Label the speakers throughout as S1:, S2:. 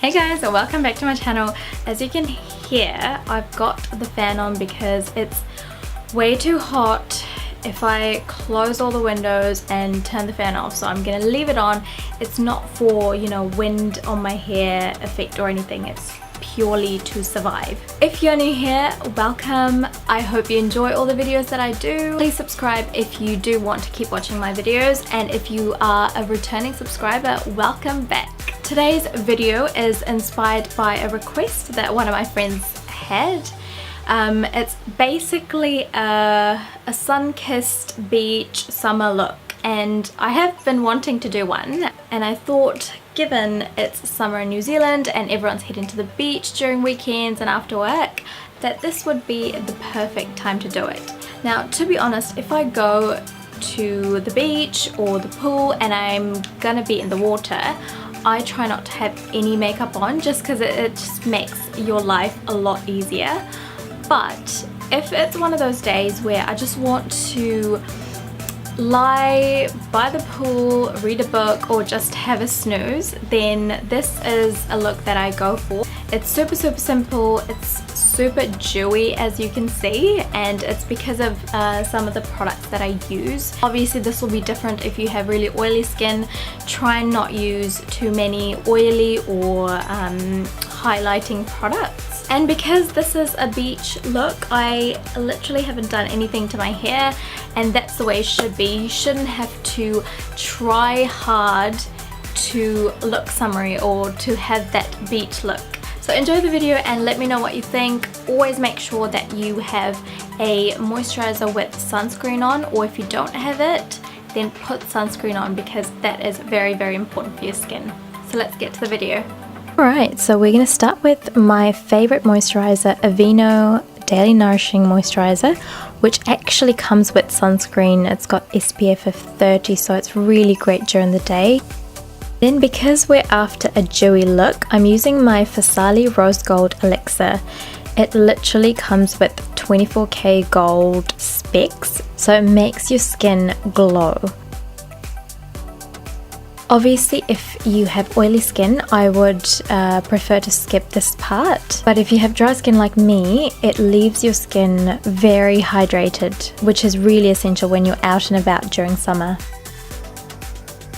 S1: Hey guys, welcome back to my channel. As you can hear, I've got the fan on because it's way too hot if I close all the windows and turn the fan off, so I'm gonna leave it on. It's not for, you know, wind on my hair effect or anything. It's purely to survive. If you're new here, welcome. I hope you enjoy all the videos that I do. Please subscribe if you do want to keep watching my videos, and if you are a returning subscriber, welcome back. Today's video is inspired by a request that one of my friends had. It's basically a sun-kissed beach summer look, and I have been wanting to do one, and I thought, given it's summer in New Zealand and everyone's heading to the beach during weekends and after work, that this would be the perfect time to do it. Now, to be honest, if I go to the beach or the pool and I'm gonna be in the water, I try not to have any makeup on just because it just makes your life a lot easier. But if it's one of those days where I just want to lie by the pool, read a book, or just have a snooze, then this is a look that I go for. It's super simple, it's super dewy as you can see, and it's because of some of the products that I use. Obviously this will be different if you have really oily skin. Try and not use too many oily or highlighting products. And because this is a beach look, I literally haven't done anything to my hair, and that's the way it should be. You shouldn't have to try hard to look summery or to have that beach look. So enjoy the video and let me know what you think. Always make sure that you have a moisturizer with sunscreen on, or if you don't have it, then put sunscreen on because that is very important for your skin. So let's get to the video. Alright, so we're going to start with my favorite moisturizer, Aveeno Daily Nourishing Moisturizer, which actually comes with sunscreen. It's got SPF of 30, so it's really great during the day. Then, because we're after a dewy look, I'm using my Fasali Rose Gold Elixir. It literally comes with 24K gold specks, so it makes your skin glow. Obviously, if you have oily skin, I would prefer to skip this part. But if you have dry skin like me, it leaves your skin very hydrated, which is really essential when you're out and about during summer.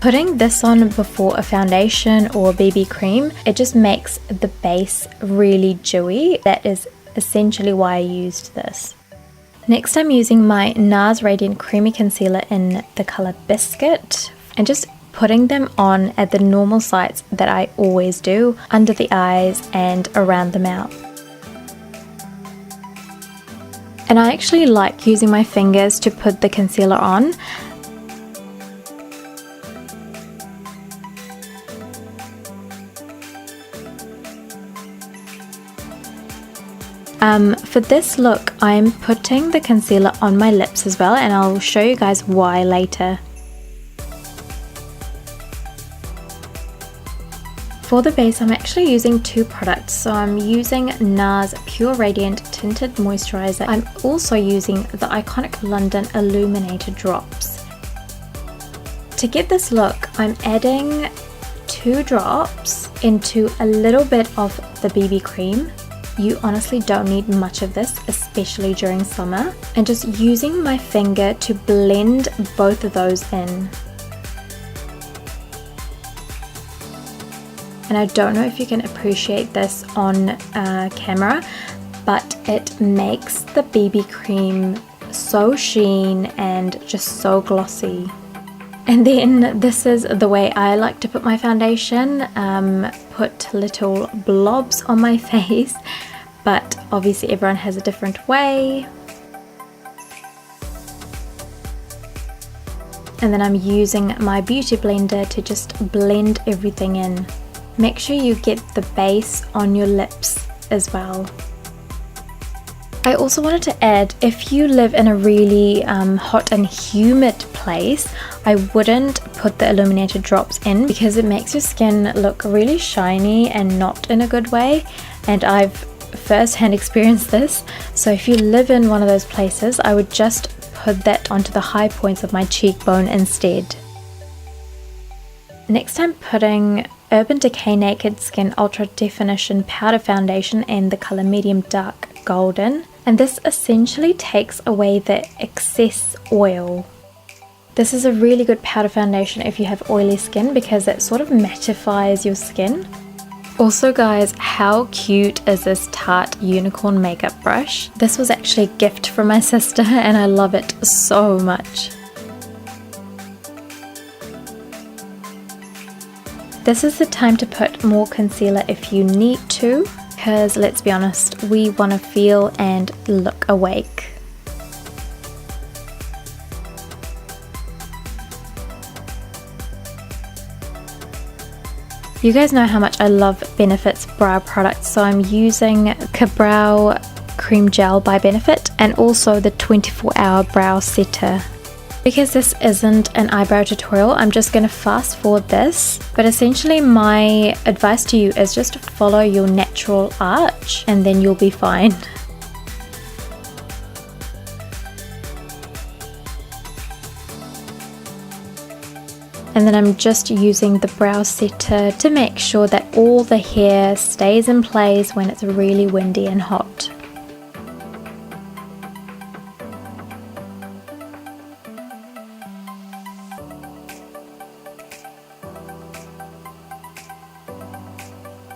S1: Putting this on before a foundation or BB cream, it just makes the base really dewy. That is essentially why I used this. Next, I'm using my NARS Radiant Creamy Concealer in the color Biscuit, and just putting them on at the normal sites that I always do, under the eyes and around the mouth. And I actually like using my fingers to put the concealer on. For this look, I'm putting the concealer on my lips as well, and I'll show you guys why later. For the base, I'm actually using two products. So I'm using NARS Pure Radiant Tinted Moisturizer. I'm also using the iconic London Illuminator Drops. To get this look, I'm adding 2 drops into a little bit of the BB cream. You honestly don't need much of this, especially during summer. And just using my finger to blend both of those in. And I don't know if you can appreciate this on camera, but it makes the BB cream so sheen and just so glossy. And then this is the way I like to put my foundation. Put little blobs on my face, but obviously everyone has a different way. And then I'm using my beauty blender to just blend everything in. Make sure you get the base on your lips as well. I also wanted to add, if you live in a really hot and humid place, I wouldn't put the illuminated drops in because it makes your skin look really shiny and not in a good way, and I've first-hand experienced this. So if you live in one of those places, I would just put that onto the high points of my cheekbone instead. Next, I'm putting Urban Decay Naked Skin Ultra Definition Powder Foundation in the colour Medium Dark Golden. And this essentially takes away the excess oil. This is a really good powder foundation if you have oily skin because it sort of mattifies your skin. Also guys, how cute is this Tarte unicorn makeup brush? This was actually a gift from my sister and I love it so much. This is the time to put more concealer if you need to, because let's be honest, we want to feel and look awake. You guys know how much I love Benefit's brow products, so I'm using Brow Cream Gel by Benefit and also the 24-hour brow setter. Because this isn't an eyebrow tutorial, I'm just going to fast forward this, but essentially my advice to you is just follow your natural arch and then you'll be fine. And then I'm just using the brow setter to make sure that all the hair stays in place when it's really windy and hot.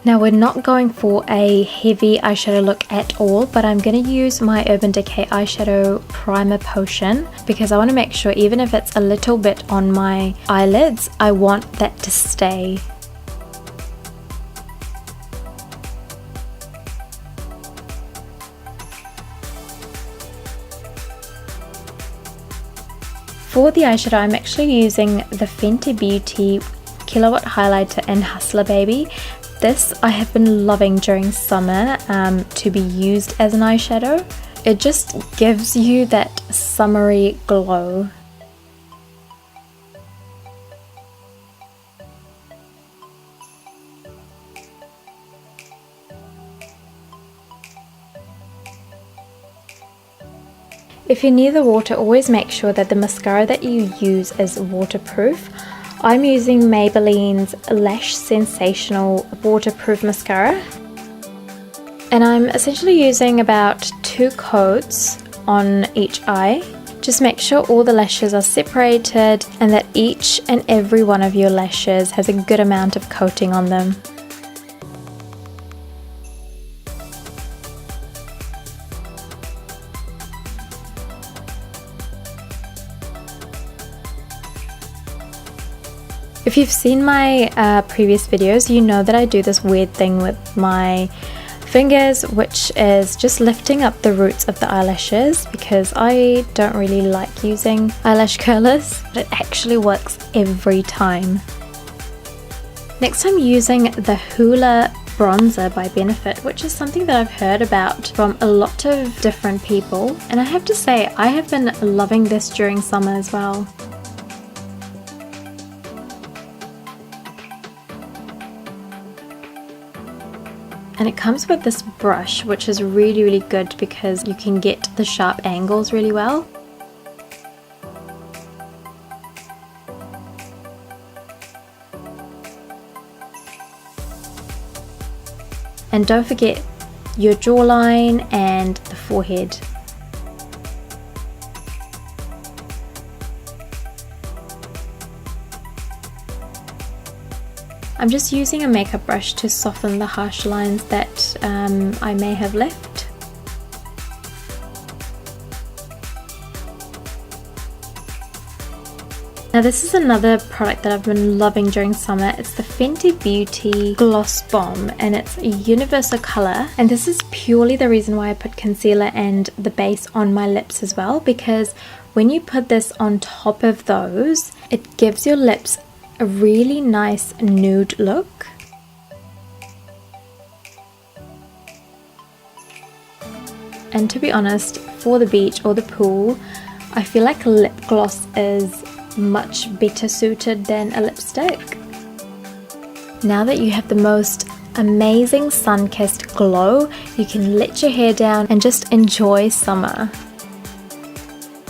S1: Now we're not going for a heavy eyeshadow look at all, but I'm going to use my Urban Decay Eyeshadow Primer Potion because I want to make sure even if it's a little bit on my eyelids, I want that to stay. For the eyeshadow, I'm actually using the Fenty Beauty Kilowatt Highlighter in Hustler Baby. This I have been loving during summer to be used as an eyeshadow. It just gives you that summery glow. If you're near the water, always make sure that the mascara that you use is waterproof. I'm using Maybelline's Lash Sensational waterproof mascara. And I'm essentially using about 2 coats on each eye. Just make sure all the lashes are separated and that each and every one of your lashes has a good amount of coating on them. If you've seen my previous videos, you know that I do this weird thing with my fingers, which is just lifting up the roots of the eyelashes because I don't really like using eyelash curlers, but it actually works every time. Next, I'm using the Hoola bronzer by Benefit, which is something that I've heard about from a lot of different people, and I have to say I have been loving this during summer as well. And it comes with this brush, which is really good because you can get the sharp angles really well. And don't forget your jawline and the forehead. I'm just using a makeup brush to soften the harsh lines that I may have left. Now this is another product that I've been loving during summer. It's the Fenty Beauty Gloss Bomb and it's a universal colour, and this is purely the reason why I put concealer and the base on my lips as well, because when you put this on top of those, it gives your lips a really nice nude look. And to be honest, for the beach or the pool, I feel like lip gloss is much better suited than a lipstick. Now that you have the most amazing sun-kissed glow, you can let your hair down and just enjoy summer.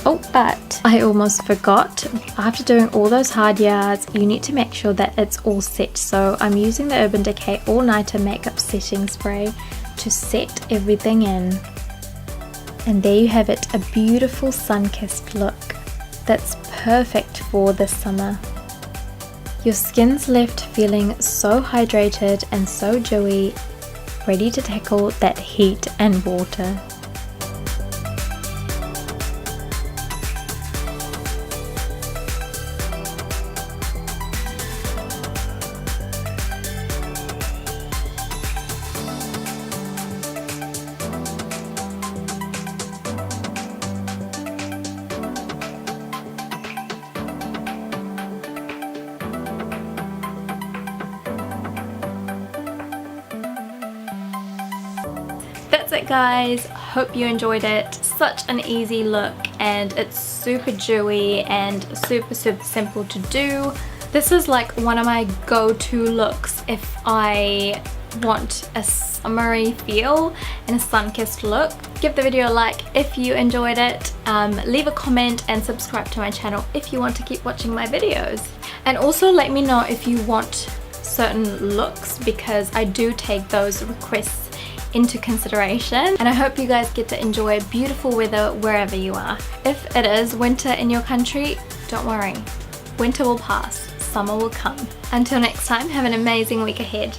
S1: Oh, but I almost forgot. After doing all those hard yards, you need to make sure that it's all set. So I'm using the Urban Decay All Nighter Makeup Setting Spray to set everything in. And there you have it, a beautiful sun-kissed look that's perfect for this summer. Your skin's left feeling so hydrated and so dewy, ready to tackle that heat and water. That's it guys, hope you enjoyed it. Such an easy look and it's super dewy and super simple to do. This is like one of my go-to looks if I want a summery feel and a sun-kissed look. Give the video a like if you enjoyed it, leave a comment and subscribe to my channel if you want to keep watching my videos. And also let me know if you want certain looks because I do take those requests into consideration, and I hope you guys get to enjoy beautiful weather wherever you are. If it is winter in your country, don't worry, winter will pass, summer will come. Until next time, have an amazing week ahead.